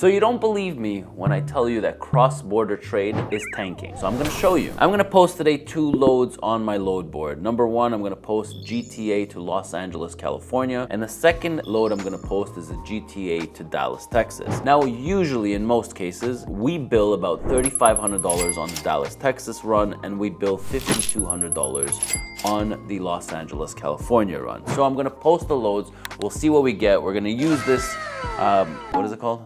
So you don't believe me when I tell you that cross-border trade is tanking. So I'm gonna show you. I'm gonna post today 2 loads on my load board. Number 1, I'm gonna post GTA to Los Angeles, California. And the second load I'm gonna post is a GTA to Dallas, Texas. Now, usually in most cases, we bill about $3,500 on the Dallas, Texas run, and we bill $5,200 on the Los Angeles, California run. So I'm gonna post the loads. We'll see what we get. We're gonna use this, what is it called?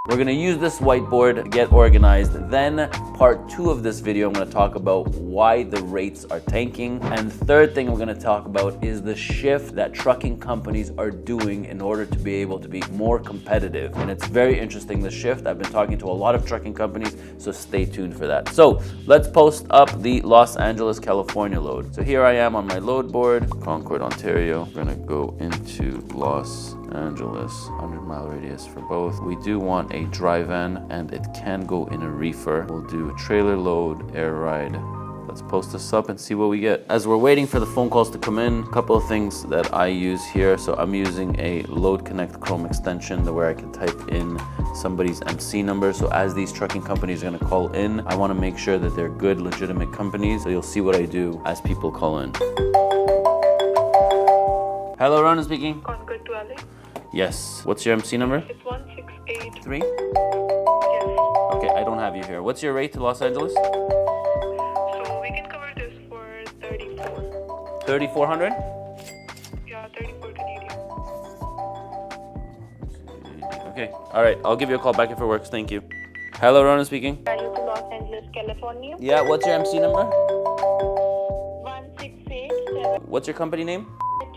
We're gonna use this whiteboard to get organized. Then part 2 of this video, I'm gonna talk about why the rates are tanking. And third thing we're gonna talk about is the shift that trucking companies are doing in order to be able to be more competitive. And it's very interesting, the shift. I've been talking to a lot of trucking companies, so stay tuned for that. So let's post up the Los Angeles, California load. So here I am on my load board, Concord, Ontario. We're gonna go into Los Angeles, 100-mile radius for both. We do want a dry van, and it can go in a reefer. We'll do a trailer load, air ride. Let's post this up and see what we get. As we're waiting for the phone calls to come in, a couple of things that I use here. So I'm using a LoadConnect Chrome extension where I can type in somebody's MC number. So as these trucking companies are gonna call in, I wanna make sure that they're good, legitimate companies. So you'll see what I do as people call in. Hello, Ronen speaking. Concord to LA. Yes. What's your MC number? It's 1683. 3? Yes. Okay, I don't have you here. What's your rate to Los Angeles? So we can cover this for 34. 3,400? Yeah, 34 Canadian. Okay, all right. I'll give you a call back if it works. Thank you. Hello, Ronen speaking. Value to Los Angeles, California. Yeah, what's your MC number? 1687. What's your company name?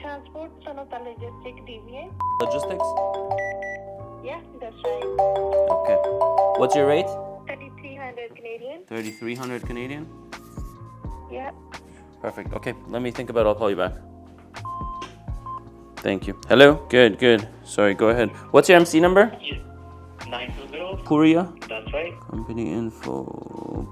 Transport, son of the logistic DVA. Logistics? Yeah, that's right. Okay. What's your rate? 3300 Canadian. 3,300 Canadian? Yeah. Perfect. Okay, let me think about it. I'll call you back. Thank you. Hello? Good, good. Sorry, go ahead. What's your MC number? 920. Korea? That's right. Company info,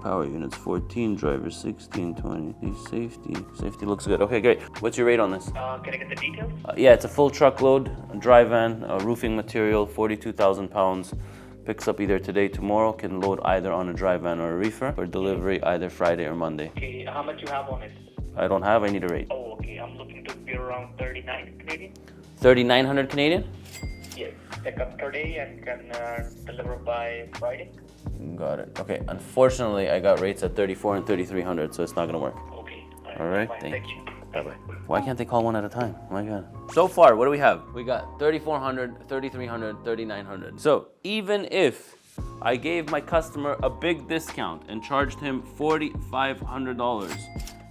power units 14, driver 16, 20, safety. Safety looks good. Okay, great. What's your rate on this? Can I get the details? Yeah, it's a full truckload, a dry van, roofing material, 42,000 pounds. Picks up either today, tomorrow, can load either on a dry van or a reefer for delivery either Friday or Monday. Okay, how much you have on it? I don't have, I need a rate. Oh, okay. I'm looking to be around 39 Canadian. 3,900 Canadian? Yes. Pick up today and can deliver by Friday. Got it. Okay, unfortunately, I got rates at 34 and 3,300, so it's not gonna work. Okay. All right, Fine. thank you. Bye-bye. Why can't they call one at a time? Oh my God. So far, what do we have? We got 3,400, 3,300, 3,900. So even if I gave my customer a big discount and charged him $4,500,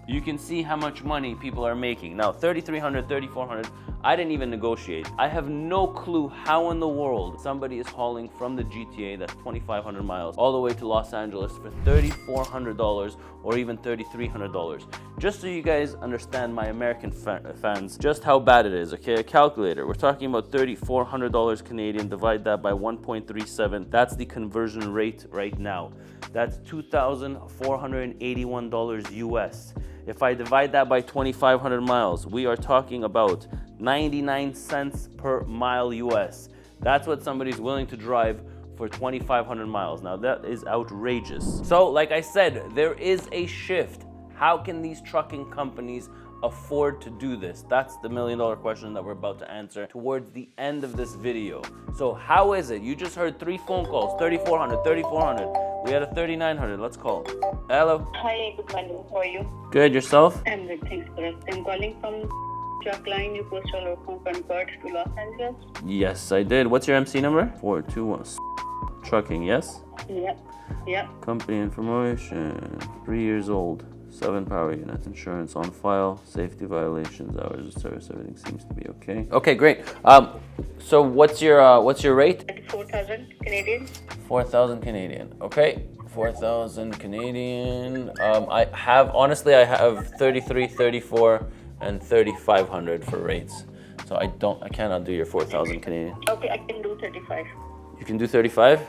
you can see how much money people are making. Now, 3,300, 3,400, I didn't even negotiate. I have no clue how in the world somebody is hauling from the GTA, that's 2,500 miles, all the way to Los Angeles for $3,400 or even $3,300. Just so you guys understand, my American fans, just how bad it is, okay? A calculator, we're talking about $3,400 Canadian, divide that by 1.37, that's the conversion rate right now. That's $2,481 US. If I divide that by 2,500 miles, we are talking about 99 cents per mile US. That's what somebody's willing to drive for 2,500 miles. Now that is outrageous. So like I said, there is a shift. How can these trucking companies afford to do this? That's the million-dollar question that we're about to answer towards the end of this video. So how is it? You just heard 3 phone calls, 3,400, 3,400. We had a 3,900. Let's call. Hello. Hi, good morning. How are you? Good, yourself? I'm good, thanks for asking. I'm calling from truck line. You posted a load from Concord to Los Angeles. Yes, I did. What's your MC number? 421. Trucking, yes? Yeah. Company information. 3 years old. 7 power units. Insurance on file. Safety violations. Hours of service. Everything seems to be okay. Okay, great. So what's your rate? 4,000 Canadian. 4,000 Canadian. Okay. 4,000 Canadian. I have 33, 34, and 3,500 for rates. So I cannot do your 4,000 Canadian. Okay, I can do 35. You can do 35?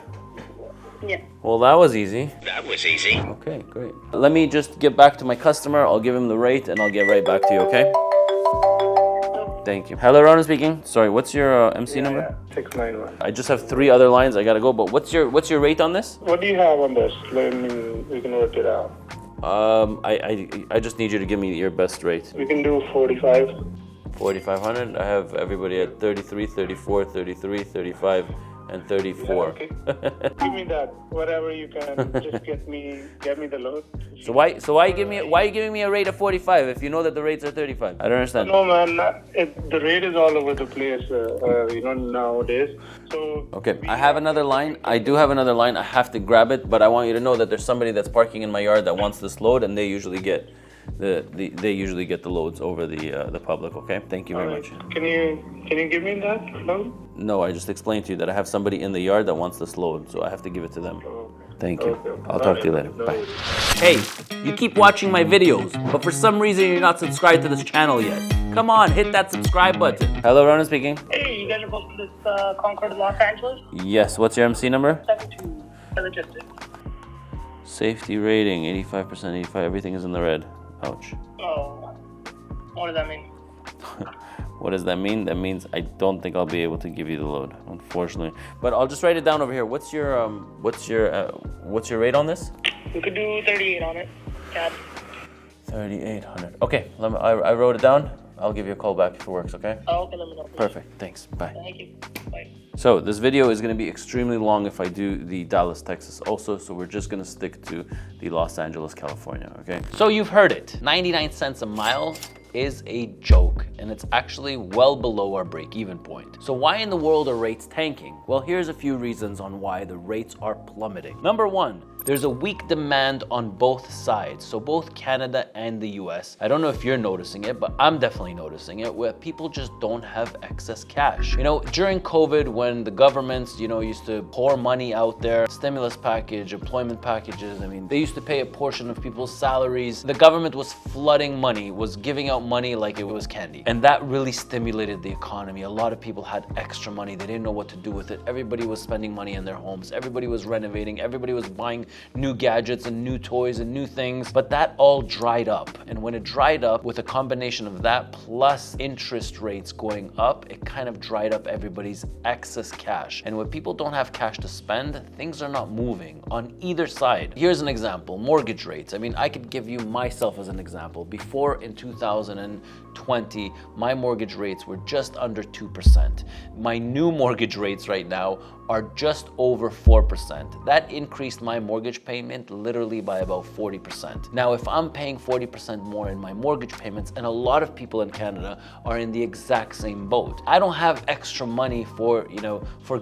Yeah. Well, that was easy. That was easy. Okay, great. Let me just get back to my customer. I'll give him the rate and I'll get right back to you, okay? Thank you. Hello, Ronen speaking. Sorry, what's your MC number? Yeah, 691. I just have 3 other lines. I gotta go. But what's your rate on this? What do you have on this? Let me, we can work it out. I just need you to give me your best rate. We can do 45. 4,500. I have everybody at 33, 34, 33, 35, and 34. Okay. Give me that. Whatever you can. Just get me the load. So why are you giving me a rate of 45 if you know that the rates are 35? I don't understand. No, man. The rate is all over the place. Nowadays. So. Okay, I have another line. I do have another line. I have to grab it, but I want you to know that there's somebody that's parking in my yard that wants this load, and they usually get the loads over the public. Okay, thank you very much. Can you give me that load? No, I just explained to you that I have somebody in the yard that wants this load, so I have to give it to them. Thank you. Okay. I'll talk to you later. Bye. Hey, you keep watching my videos, but for some reason you're not subscribed to this channel yet. Come on, hit that subscribe button. Hello, Ronen speaking. Hey, you guys are posting this Concord, Los Angeles? Yes, what's your MC number? 72 logistics. Safety rating, 85%, 85, everything is in the red. Ouch. Oh, what does that mean? What does that mean? That means I don't think I'll be able to give you the load, unfortunately. But I'll just write it down over here. What's your rate on this? We could do 38 on it. Cab. 3,800. Okay, I wrote it down. I'll give you a call back if it works, okay? Oh, okay, let me know. Perfect, thanks, bye. Thank you. Bye. So this video is gonna be extremely long if I do the Dallas, Texas also, so we're just gonna stick to the Los Angeles, California, okay? So you've heard it, 99 cents a mile is a joke, and it's actually well below our break-even point. So why in the world are rates tanking? Well, here's a few reasons on why the rates are plummeting. Number one, there's a weak demand on both sides. So both Canada and the US, I don't know if you're noticing it, but I'm definitely noticing it, where people just don't have excess cash. You know, during COVID, when the governments, used to pour money out there, stimulus package, employment packages, I mean, they used to pay a portion of people's salaries. The government was flooding money, was giving out money like it was candy. And that really stimulated the economy. A lot of people had extra money. They didn't know what to do with it. Everybody was spending money in their homes. Everybody was renovating. Everybody was buying new gadgets and new toys and new things, but that all dried up. And when it dried up, with a combination of that plus interest rates going up, it kind of dried up everybody's excess cash. And when people don't have cash to spend, things are not moving on either side. Here's an example, mortgage rates. I mean, I could give you myself as an example. Before, in 2020, my mortgage rates were just under 2%. My new mortgage rates right now are just over 4%. That increased my mortgage payment literally by about 40%. Now, if I'm paying 40% more in my mortgage payments, and a lot of people in Canada are in the exact same boat, I don't have extra money for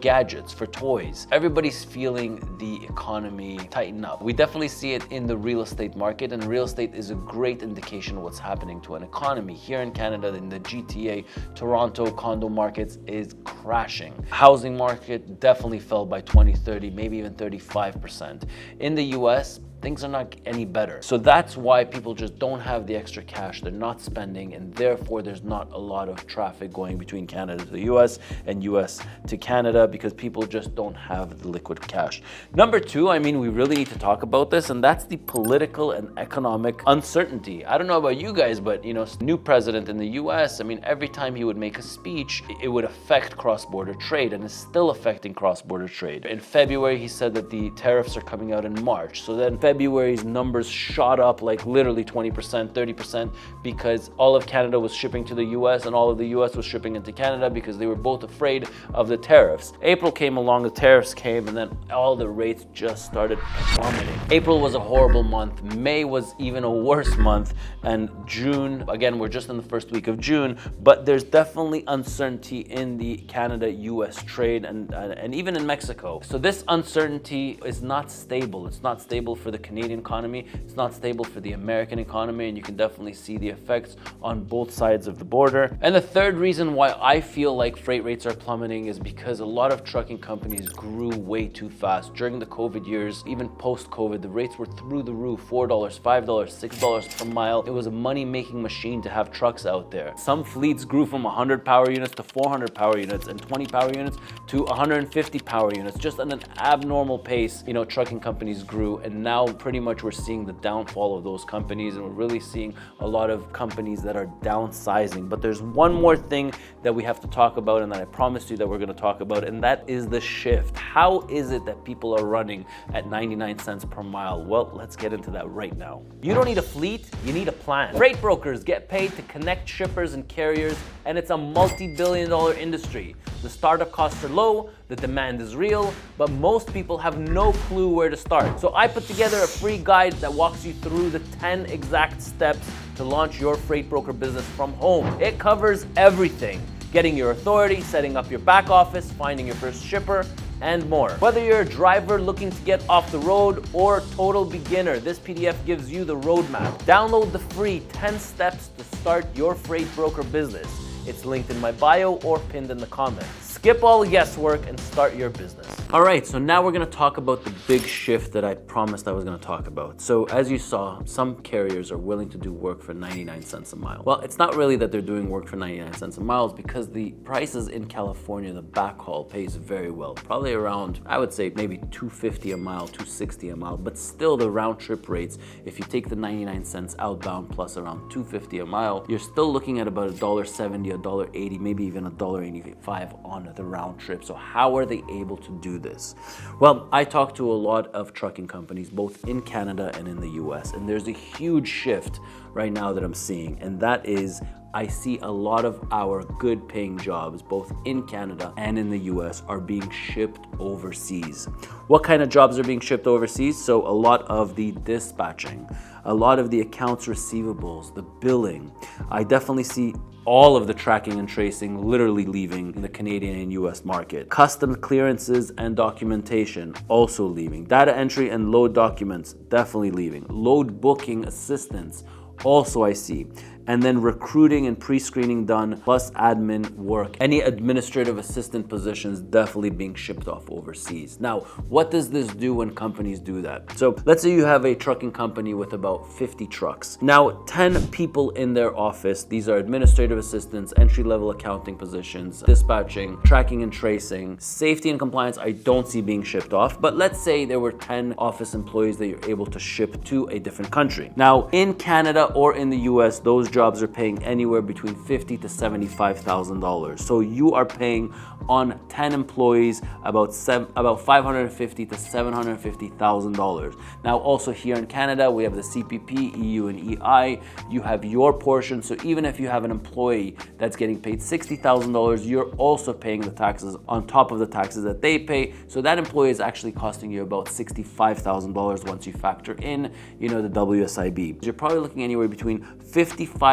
gadgets, for toys. Everybody's feeling the economy tighten up. We definitely see it in the real estate market, and real estate is a great indication of what's happening to an economy. Here in Canada, in the GTA, Toronto condo markets is crashing. Housing market definitely fell by 20, 30, maybe even 35%. In the US, things are not any better. So that's why people just don't have the extra cash. They're not spending, and therefore there's not a lot of traffic going between Canada to the US and US to Canada, because people just don't have the liquid cash. Number two, I mean, we really need to talk about this, and that's the political and economic uncertainty. I don't know about you guys, but new president in the US, I mean, every time he would make a speech, it would affect cross-border trade, and it's still affecting cross-border trade. In February, he said that the tariffs are coming out in March. So then February's numbers shot up like literally 20%, 30%, because all of Canada was shipping to the US and all of the US was shipping into Canada because they were both afraid of the tariffs. April came along, the tariffs came, and then all the rates just started plummeting. April was a horrible month. May was even a worse month. And June, again, we're just in the first week of June, but there's definitely uncertainty in the Canada-US trade and even in Mexico. So this uncertainty is not stable. It's not stable for the Canadian economy. It's not stable for the American economy, and you can definitely see the effects on both sides of the border. And the third reason why I feel like freight rates are plummeting is because a lot of trucking companies grew way too fast. During the COVID years, even post-COVID, the rates were through the roof, $4, $5, $6 per mile. It was a money-making machine to have trucks out there. Some fleets grew from 100 power units to 400 power units and 20 power units to 150 power units. Just at an abnormal pace, trucking companies grew, and now pretty much we're seeing the downfall of those companies, and we're really seeing a lot of companies that are downsizing. But there's one more thing that we have to talk about, and that I promised you that we're going to talk about, and that is the shift. How is it that people are running at 99 cents per mile? Well, let's get into that right now. You don't need a fleet, you need a plan. Freight brokers get paid to connect shippers and carriers, and it's a multi-billion-dollar industry. The startup costs are low, the demand is real, but most people have no clue where to start. So I put together a free guide that walks you through the 10 exact steps to launch your freight broker business from home. It covers everything: getting your authority, setting up your back office, finding your first shipper, and more. Whether you're a driver looking to get off the road or a total beginner, this PDF gives you the roadmap. Download the free 10 steps to start your freight broker business. It's linked in my bio or pinned in the comments. Skip all the guesswork and start your business. All right, so now we're gonna talk about the big shift that I promised I was gonna talk about. So as you saw, some carriers are willing to do work for 99 cents a mile. Well, it's not really that they're doing work for 99 cents a mile, because the prices in California, the backhaul pays very well. Probably around, I would say maybe $250 a mile, $260 a mile, but still the round trip rates, if you take the 99 cents outbound plus around $250 a mile, you're still looking at about $1.70, $1.80, maybe even $1.85 on the round trip. So how are they able to do this? Well, I talked to a lot of trucking companies, both in Canada and in the US, and there's a huge shift right now that I'm seeing, and that is I see a lot of our good paying jobs, both in Canada and in the US, are being shipped overseas. What kind of jobs are being shipped overseas? So a lot of the dispatching, a lot of the accounts receivables, the billing. I definitely see all of the tracking and tracing literally leaving the Canadian and US market. Customs clearances and documentation also leaving. Data entry and load documents definitely leaving. Load booking assistance also I see. And then recruiting and pre-screening done, plus admin work. Any administrative assistant positions definitely being shipped off overseas. Now, what does this do when companies do that? So let's say you have a trucking company with about 50 trucks. Now, 10 people in their office. These are administrative assistants, entry-level accounting positions, dispatching, tracking and tracing, safety and compliance I don't see being shipped off. But let's say there were 10 office employees that you're able to ship to a different country. Now, in Canada or in the US, those jobs are paying anywhere between $50,000 to $75,000. So you are paying on 10 employees about $550,000 to $750,000. Now, also here in Canada, we have the CPP, EU, and EI. You have your portion. So even if you have an employee that's getting paid $60,000, you're also paying the taxes on top of the taxes that they pay. So that employee is actually costing you about $65,000 once you factor in, the WSIB. You're probably looking anywhere between $55,000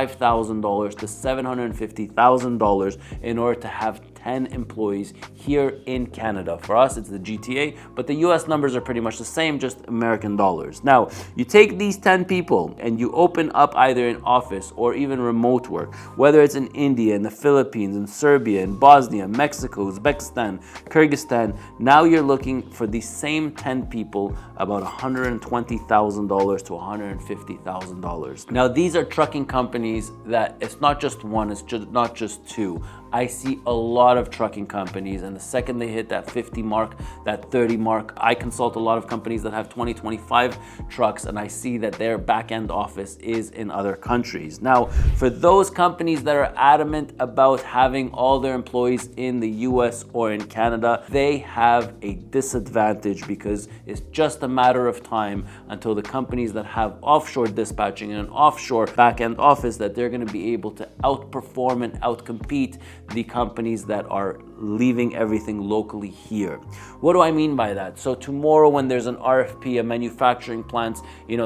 to $750,000 in order to have 10 employees here in Canada. For us, it's the GTA, but the US numbers are pretty much the same, just American dollars. Now, you take these 10 people and you open up either an office or even remote work, whether it's in India, in the Philippines, in Serbia, in Bosnia, Mexico, Uzbekistan, Kyrgyzstan. Now you're looking for these same 10 people about $120,000 to $150,000. Now, these are trucking companies that it's not just one, it's not just two. I see a lot of trucking companies, and the second they hit that 50 mark, that 30 mark, I consult a lot of companies that have 20, 25 trucks, and I see that their back-end office is in other countries. Now, for those companies that are adamant about having all their employees in the US or in Canada, they have a disadvantage, because it's just a matter of time until the companies that have offshore dispatching and an offshore back-end office, that they're going to be able to outperform and outcompete the companies that are leaving everything locally here. What do I mean by that? So tomorrow when there's an RFP, a manufacturing plant,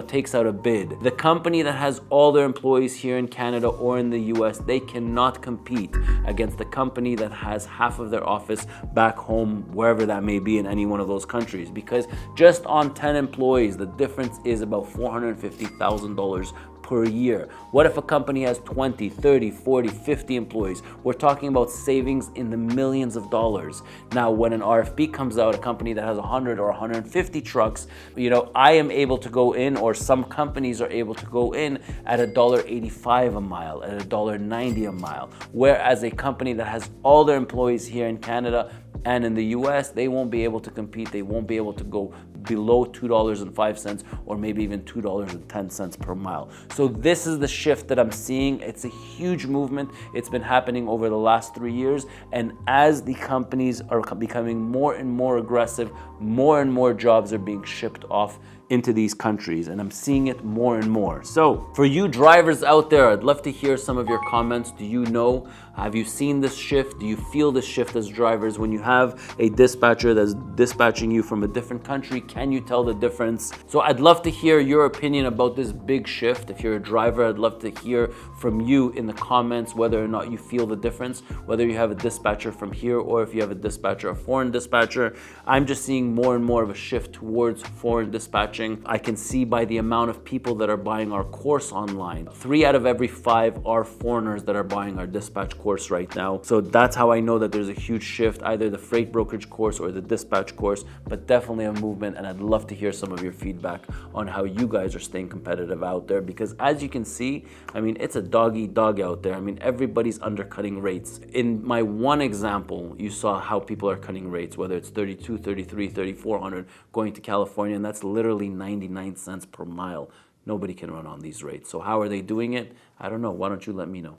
takes out a bid, the company that has all their employees here in Canada or in the US, they cannot compete against the company that has half of their office back home, wherever that may be in any one of those countries, because just on 10 employees, the difference is about $450,000 per year. What if a company has 20, 30, 40, 50 employees? We're talking about savings in the millions of dollars. Now, when an RFP comes out, a company that has 100 or 150 trucks, I am able to go in, or some companies are able to go in at $1.85 a mile, at $1.90 a mile. Whereas a company that has all their employees here in Canada and in the US, they won't be able to compete. They won't be able to go below $2.05 or maybe even $2.10 per mile. So this is the shift that I'm seeing. It's a huge movement. It's been happening over the last 3 years. And as the companies are becoming more and more aggressive, more and more jobs are being shipped off into these countries, and I'm seeing it more and more. So for you drivers out there, I'd love to hear some of your comments. Do you know? Have you seen this shift? Do you feel this shift as drivers? When you have a dispatcher that's dispatching you from a different country, can you tell the difference? So I'd love to hear your opinion about this big shift. If you're a driver, I'd love to hear from you in the comments whether or not you feel the difference, whether you have a dispatcher from here or if you have a dispatcher, a foreign dispatcher. I'm just seeing more and more of a shift towards foreign dispatching. I can see by the amount of people that are buying our course online. 3 out of every 5 are foreigners that are buying our dispatch course right now. So that's how I know that there's a huge shift, either the freight brokerage course or the dispatch course, but definitely a movement. And I'd love to hear some of your feedback on how you guys are staying competitive out there, because as you can see, I mean, it's a dog eat dog out there. I mean, everybody's undercutting rates. In my one example, you saw how people are cutting rates, whether it's 32, 33, 3400 going to California, and that's literally 99 cents per mile. Nobody can run on these rates. So how are they doing it? I don't know. Why don't you let me know?